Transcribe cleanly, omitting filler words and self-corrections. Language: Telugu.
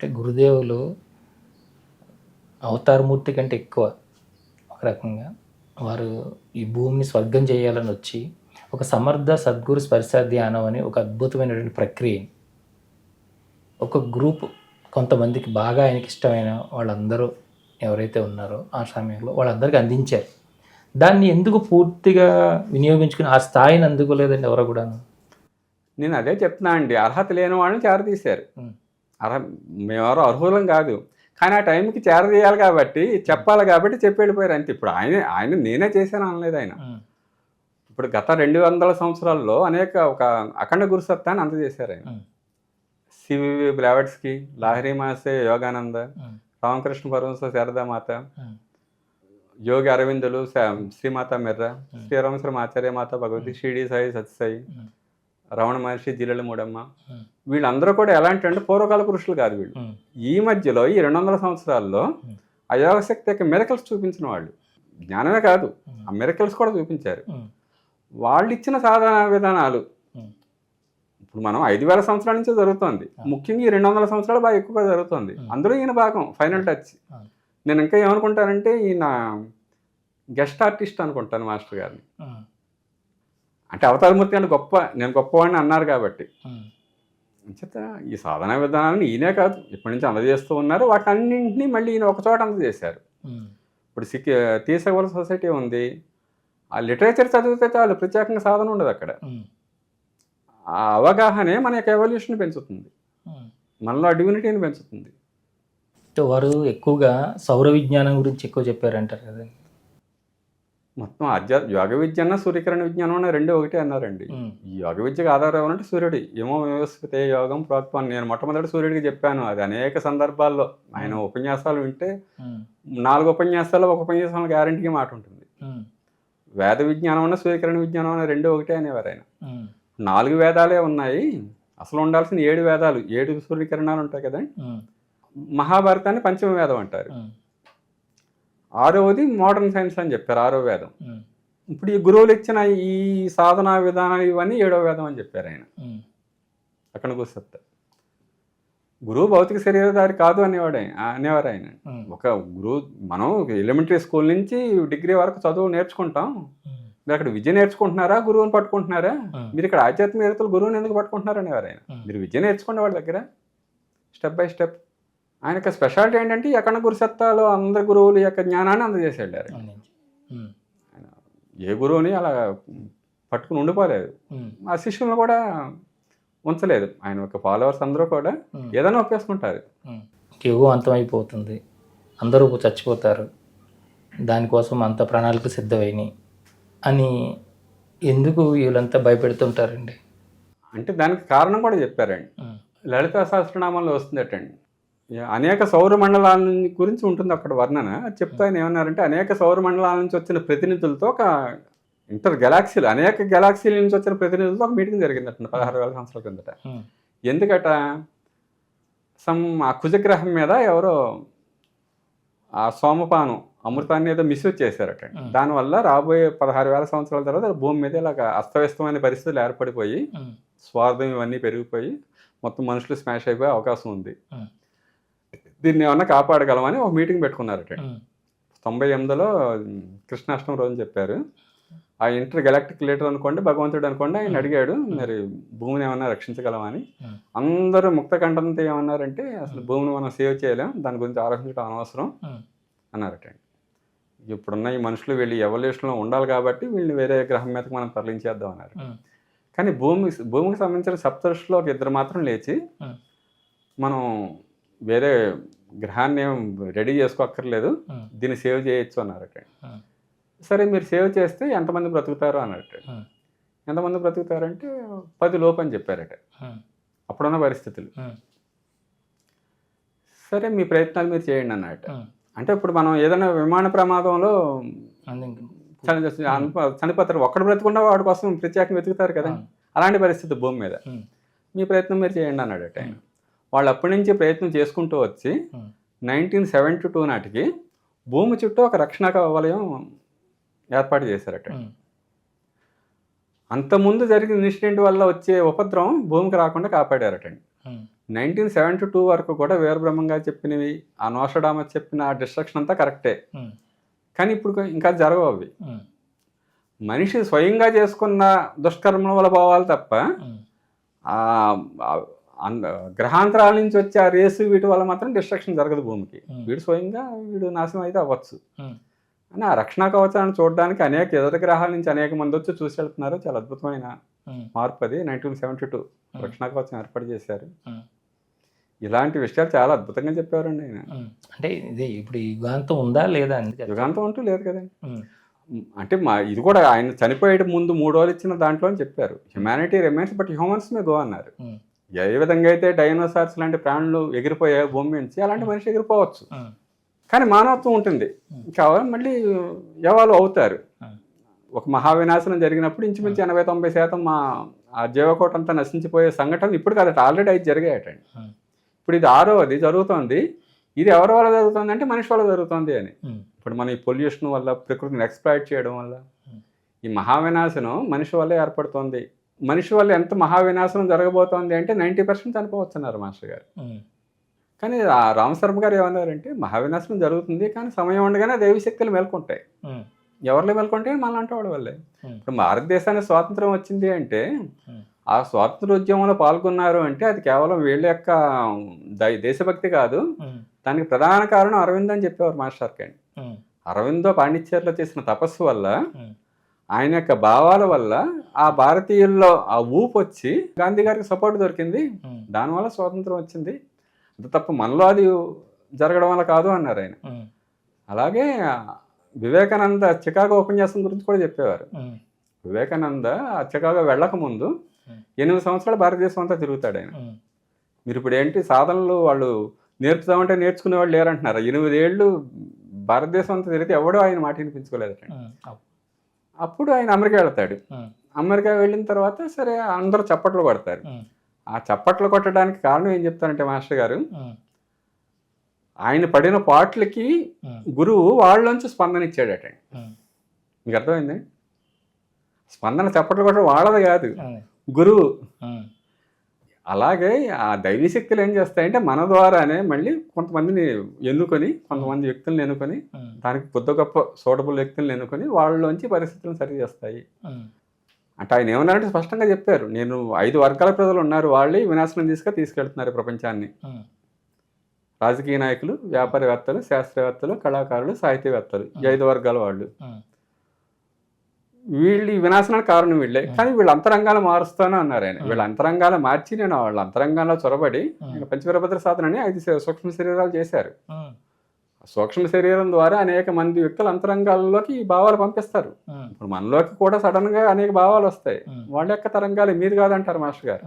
అంటే గురుదేవులు అవతారమూర్తి కంటే ఎక్కువ ఒక రకంగా వారు ఈ భూమిని స్వర్గం చేయాలని వచ్చి ఒక సమర్థ సద్గురు స్పర్శ ధ్యానం అని ఒక అద్భుతమైనటువంటి ప్రక్రియని ఒక గ్రూప్ కొంతమందికి బాగా ఆయనకి ఇష్టమైన వాళ్ళందరూ ఎవరైతే ఉన్నారో ఆ సమయంలో వాళ్ళందరికీ అందించారు. దాన్ని ఎందుకు పూర్తిగా వినియోగించుకుని ఆ స్థాయిని అందుకోలేదండి ఎవరో కూడాను? నేను అదే చెప్తున్నా అండి, అర్హత లేని వాళ్ళని చేరదీశారు. మేమెవరో అర్హులం కాదు, కానీ ఆ టైంకి చేరదీయాలి కాబట్టి, చెప్పాలి కాబట్టి చెప్పి వెళ్ళిపోయారు అంతే. ఇప్పుడు ఆయన నేనే చేశాను అనలేదు ఆయన. ఇప్పుడు గత 200 సంవత్సరాల్లో అనేక ఒక అఖండ గురుసత్తాన్ని అందజేశారు ఆయన. సివివి బ్లావెట్స్కి, లాహిరి మాసే యోగానంద, రామకృష్ణ పరమహంస శారదామాత, యోగి అరవిందులు, శ్రీమాత మిర్రా, శ్రీరామేశ్వరం ఆచార్యమాత భగవతి, షిరిడి సాయి సత్యసాయి, రమణ మహర్షి, జిల్లెల మూడమ్మ, వీళ్ళందరూ కూడా ఎలాంటి అంటే పూర్వకాల పురుషులు కాదు వీళ్ళు. ఈ మధ్యలో ఈ 200 సంవత్సరాల్లో ఆ యోగశక్తి యొక్క మిరకల్స్ చూపించిన వాళ్ళు, జ్ఞానమే కాదు ఆ మిరకల్స్ కూడా చూపించారు. వాళ్ళు ఇచ్చిన సాధన విధానాలు ఇప్పుడు మనం 5000 సంవత్సరాల నుంచి జరుగుతుంది, ముఖ్యంగా ఈ 200 సంవత్సరాలు బాగా ఎక్కువగా జరుగుతుంది. అందులో ఈయన భాగం ఫైనల్ టచ్. నేను ఇంకా ఏమనుకుంటానంటే ఈయన గెస్ట్ ఆర్టిస్ట్ అనుకుంటాను మాస్టర్ గారిని. అంటే అవతారమూర్తి అంటే నేను గొప్పవాడిని అన్నారు కాబట్టి చేత ఈ సాధనా విధానాన్ని ఈయనే కాదు ఇప్పటి నుంచి అందజేస్తూ ఉన్నారు. వాటన్నింటినీ మళ్ళీ ఈయన ఒక చోట అందజేశారు. ఇప్పుడు తీసగల సొసైటీ ఉంది, ఆ లిటరేచర్ చదివితే చాలు, ప్రత్యేకంగా సాధన ఉండదు అక్కడ. ఆ అవగాహనే మన యొక్క ఎవల్యూషన్ పెంచుతుంది, మనలో డివినిటీని పెంచుతుంది. వారు ఎక్కువగా సౌర విజ్ఞానం గురించి ఎక్కువ చెప్పారంటారు కదా. మొత్తం యోగ విద్య అన్న సూర్యకిరణ విజ్ఞానం అన్న రెండు ఒకటే అన్నారండి. ఈ యోగ విద్యకు ఆధారం ఏమంటే సూర్యుడి ఏమో వ్యవస్థితే యోగం ప్రోక్తం. నేను మొట్టమొదటి సూర్యుడికి చెప్పాను. అది అనేక సందర్భాల్లో ఆయన ఉపన్యాసాలు వింటే 4 ఉపన్యాసాల్లో ఒక ఉపన్యాసంలో గ్యారంటీగా మాట ఉంటుంది. వేద విజ్ఞానం అన్న సూర్యకిరణ విజ్ఞానం అన్న రెండు ఒకటే అనేవారు ఆయన. 4 వేదాలే ఉన్నాయి, అసలు ఉండాల్సిన 7 వేదాలు, 7 సూర్యకిరణాలు ఉంటాయి కదా. మహాభారతాన్ని పంచమ వేదం అంటారు, 6వది మోడర్న్ సైన్స్ అని చెప్పారు, 6వ వేదం. ఇప్పుడు ఈ గురువులు ఇచ్చిన ఈ సాధనా విధానాలు ఇవన్నీ 7వ వేదం అని చెప్పారు ఆయన. అక్కడ కూర్చొత్త గురువు భౌతిక శరీరధారి కాదు అనేవారు ఆయన. ఒక గురువు మనం ఎలిమెంటరీ స్కూల్ నుంచి డిగ్రీ వరకు చదువు నేర్చుకుంటాం, మీరు అక్కడ విద్య నేర్చుకుంటున్నారా, గురువుని పట్టుకుంటున్నారా? మీరు ఇక్కడ ఆధ్యాత్మికతలు గురువుని ఎందుకు పట్టుకుంటున్నారు అనేవారు ఆయన. మీరు విద్య నేర్చుకునే వాళ్ళ దగ్గర స్టెప్ బై స్టెప్. ఆయన యొక్క స్పెషాలిటీ ఏంటంటే ఈ అఖండ గురుసత్తాలో అందరి గురువుల యొక్క జ్ఞానాన్ని అందజేసి వెళ్ళారు. ఏ గురువుని అలా పట్టుకుని ఉండిపోలేదు, ఆ శిష్యులను కూడా ఉంచలేదు. ఆయన యొక్క ఫాలోవర్స్ అందరూ కూడా ఏదైనా ఒప్పేసుకుంటారు. యుగం అంతమైపోతుంది, అందరూ చచ్చిపోతారు, దానికోసం అంత ప్రణాళికలు సిద్ధమైనవి అని ఎందుకు వీళ్ళంతా భయపెడుతుంటారండి? అంటే దానికి కారణం కూడా చెప్పారండి. లలితా సహస్రనామంలో వస్తుందటండి, అనేక సౌర మండలాల గురించి ఉంటుంది అక్కడ వర్ణన. చెప్తా ఆయన ఏమన్నారంటే అనేక సౌర మండలాల నుంచి వచ్చిన ప్రతినిధులతో ఒక ఇంటర్ గెలాక్సీలు, అనేక గెలాక్సీల నుంచి వచ్చిన ప్రతినిధులతో ఒక మీటింగ్ జరిగిందట 16,000 సంవత్సరాల కిందట. ఎందుకట, ఆ కుజగ్రహం మీద ఎవరో ఆ సోమపానం అమృతాన్ని ఏదో మిస్యూజ్ చేశారట. దానివల్ల రాబోయే 16,000 సంవత్సరాల తర్వాత భూమి మీద ఇలాగ అస్తవ్యస్తమైన పరిస్థితులు ఏర్పడిపోయి స్వార్థం ఇవన్నీ పెరిగిపోయి మొత్తం మనుషులు స్మాష్ అయిపోయే అవకాశం ఉంది, దీన్ని ఏమన్నా కాపాడగలమని ఒక మీటింగ్ పెట్టుకున్నారట. 98లో కృష్ణాష్టమి రోజు చెప్పారు. ఆ ఇంటర్ గెలాక్టిక్ లీడర్ అనుకోండి, భగవంతుడు అనుకోండి, ఆయన అడిగాడు మరి భూమిని ఏమన్నా రక్షించగలమని. అందరూ ముక్త కంఠంతో ఏమన్నారంటే అసలు భూమిని మనం సేవ్ చేయలేం, దాని గురించి ఆలోచించడం అనవసరం అన్నారట. ఇప్పుడున్న ఈ మనుషులు వీళ్ళు ఎవల్యూషన్లో ఉండాలి కాబట్టి వీళ్ళని వేరే గ్రహం మీదకి మనం తరలించేద్దాం అన్నారు. కానీ భూమికి సంబంధించిన సప్తఋషులు ఒక 2 మాత్రం లేచి మనం వేరే గ్రహాన్ని ఏం రెడీ చేసుకోక్కర్లేదు, దీన్ని సేవ్ చేయొచ్చు అన్నారట. సరే మీరు సేవ్ చేస్తే ఎంతమంది బ్రతుకుతారు అన్నట్టు. ఎంతమంది బ్రతుకుతారంటే 10 లోపు అని చెప్పారట అప్పుడున్న పరిస్థితులు. సరే మీ ప్రయత్నాలు మీరు చేయండి అన్నట్టు. అంటే ఇప్పుడు మనం ఏదైనా విమాన ప్రమాదంలో చనిపోతారు, ఒక్కడు బ్రతుకున్నా వాడి కోసం ప్రత్యేకంగా వెతుకుతారు కదా, అలాంటి పరిస్థితి భూమి మీద. మీ ప్రయత్నం మీరు చేయండి అన్నాడట ఆయన. వాళ్ళు అప్పటి నుంచి ప్రయత్నం చేసుకుంటూ వచ్చి 1972 నాటికి భూమి చుట్టూ ఒక రక్షణ వలయం ఏర్పాటు చేశారట. అంతకుముందు జరిగిన ఇన్సిడెంట్ వల్ల వచ్చే ఉపద్రవం భూమికి రాకుండా కాపాడారటండి. 1972 వరకు కూడా వీరబ్రహ్మం గారు చెప్పినవి, ఆ నోస్ట్రాడమస్ చెప్పిన ఆ డిస్ట్రక్షన్ అంతా కరెక్టే. కానీ ఇప్పుడు ఇంకా జరగవు అవి. మనిషి స్వయంగా చేసుకున్న దుష్కర్మల వల్ల పోవాలి తప్ప గ్రహాంతరాల నుంచి వచ్చే ఆ రేసు వీటి వల్ల మాత్రం డిస్ట్రక్షన్ జరగదు భూమికి. వీడు స్వయంగా నాశనం అయితే అవ్వచ్చు అని ఆ రక్షణ కవచాన్ని చూడడానికి అనేక ఇతర గ్రహాల నుంచి అనేక మంది వచ్చి చూసి వెళ్తున్నారు. చాలా అద్భుతమైన మార్పు అది. 1972 రక్షణ కవచం ఏర్పాటు చేశారు. ఇలాంటి విషయాలు చాలా అద్భుతంగా చెప్పారండి ఆయన. అంటే ఇదే ఇప్పుడు యుగాంతం ఉందా లేదా అని. యుగాంతం అంటూ లేదు కదండి. అంటే ఇది కూడా ఆయన చనిపోయే ముందు 3 రోజులు ఇచ్చిన దాంట్లో చెప్పారు, humanity remains but humans may go అన్నారు. ఏ విధంగా అయితే డైనోసార్స్ లాంటి ప్రాణులు ఎగిరిపోయాయి భూమి నుంచి, అలాంటి మనిషి ఎగిరిపోవచ్చు, కానీ మానవత్వం ఉంటుంది. కావాలి మళ్ళీ యవాలు అవుతారు. ఒక మహావినాశనం జరిగినప్పుడు ఇంచుమించు 80-90% ఆ జీవకోట అంతా నశించిపోయే సంఘటన ఇప్పుడు కాదట, ఆల్రెడీ అయితే జరిగాయటండి. ఇప్పుడు ఇది 6వది జరుగుతుంది. ఇది ఎవరి వల్ల జరుగుతుంది అంటే మనిషి వల్ల జరుగుతుంది అని. ఇప్పుడు మన ఈ పొల్యూషన్ వల్ల, ప్రకృతిని ఎక్స్ప్లాయిట్ చేయడం వల్ల ఈ మహావినాశనం మనిషి వల్లే ఏర్పడుతుంది. మనిషి వల్ల ఎంత మహావినాశనం జరగబోతోంది అంటే 90% చనిపోవచ్చున్నారు మాస్టర్ గారు. కానీ రామశర్మ గారు ఏమన్నారంటే మహావినాశనం జరుగుతుంది కానీ సమయం ఉండగానే దైవ శక్తులు మేల్కొంటాయి. ఎవరిలో మేల్కొంటే మనలాంటి వాడి వల్లే. ఇప్పుడు భారతదేశానికి స్వాతంత్రం వచ్చింది అంటే ఆ స్వాతంత్రోద్యమంలో పాల్గొన్నారు అంటే అది కేవలం వీళ్ళ యొక్క దేశభక్తి కాదు, దానికి ప్రధాన కారణం అరవింద్ అని చెప్పేవారు మాస్టర్ గారు. అరవిందో పాండిచ్చేరిలో చేసిన తపస్సు వల్ల, ఆయన యొక్క భావాల వల్ల ఆ భారతీయుల్లో ఆ ఊపు వచ్చి గాంధీ గారికి సపోర్ట్ దొరికింది, దానివల్ల స్వాతంత్రం వచ్చింది. అంత తప్ప మనలో అది జరగడం వల్ల కాదు అన్నారు ఆయన. అలాగే వివేకానంద చికాగో ఉపన్యాసం గురించి కూడా చెప్పేవారు. వివేకానంద చికాగో వెళ్ళక ముందు 8 సంవత్సరాలు భారతదేశం అంతా తిరుగుతాడు ఆయన. మీరు ఇప్పుడు ఏంటి సాధనలు వాళ్ళు నేర్పుతామంటే నేర్చుకునే వాళ్ళు లేరంటున్నారు. 8 ఏళ్ళు భారతదేశం అంతా తిరిగితే ఎవడో ఆయన మాట వినిపించుకోలేదట. అప్పుడు ఆయన అమెరికా వెళ్తాడు. అమెరికా వెళ్ళిన తర్వాత సరే అందరూ చప్పట్లు కొడతారు. ఆ చప్పట్లు కొట్టడానికి కారణం ఏం చెప్తారంటే మాస్టర్ గారు, ఆయన పడిన పాటలకి గురువు వాళ్ళలోంచి స్పందన ఇచ్చాడట. మీకు అర్థమైంది? స్పందన చప్పట్లు కొట్టడం వాళ్ళది కాదు, గురువు. అలాగే ఆ దైవీ శక్తులు ఏం చేస్తాయంటే మన ద్వారానే మళ్ళీ కొంతమందిని ఎన్నుకొని, కొంతమంది వ్యక్తులను ఎన్నుకొని, దానికి కొద్ది గొప్ప సూటబుల్ వ్యక్తులను ఎన్నుకొని వాళ్ళలోంచి పరిస్థితులను సరి చేస్తాయి. అంటే ఆయన ఏమన్నారంటే స్పష్టంగా చెప్పారు, నేను 5 వర్గాల ప్రజలు ఉన్నారు, వాళ్ళే వినాశనం తీసుకెళ్తున్నారు ప్రపంచాన్ని. రాజకీయ నాయకులు, వ్యాపారవేత్తలు, శాస్త్రవేత్తలు, కళాకారులు, సాహిత్యవేత్తలు, ఈ 5 వర్గాల వాళ్ళు. వీళ్ళు ఈ వినాశనానికి కారణం వీళ్ళే, కానీ వీళ్ళ అంతరంగాలు మారుస్తాను అన్నారు ఆయన. వీళ్ళ అంతరంగాలు మార్చి నేను వాళ్ళ అంతరంగాల్లో చొరబడి ఆయన పంచవీరభద్ర సాధనని 5 సూక్ష్మ శరీరాలు చేశారు. సూక్ష్మ శరీరం ద్వారా అనేక మంది వ్యక్తుల అంతరంగాల్లోకి ఈ భావాలు పంపిస్తారు. ఇప్పుడు మనలోకి కూడా సడన్ గా అనేక భావాలు వస్తాయి. వాళ్ళ యొక్క తరంగాలు మీది కాదంటారు మాస్టర్ గారు.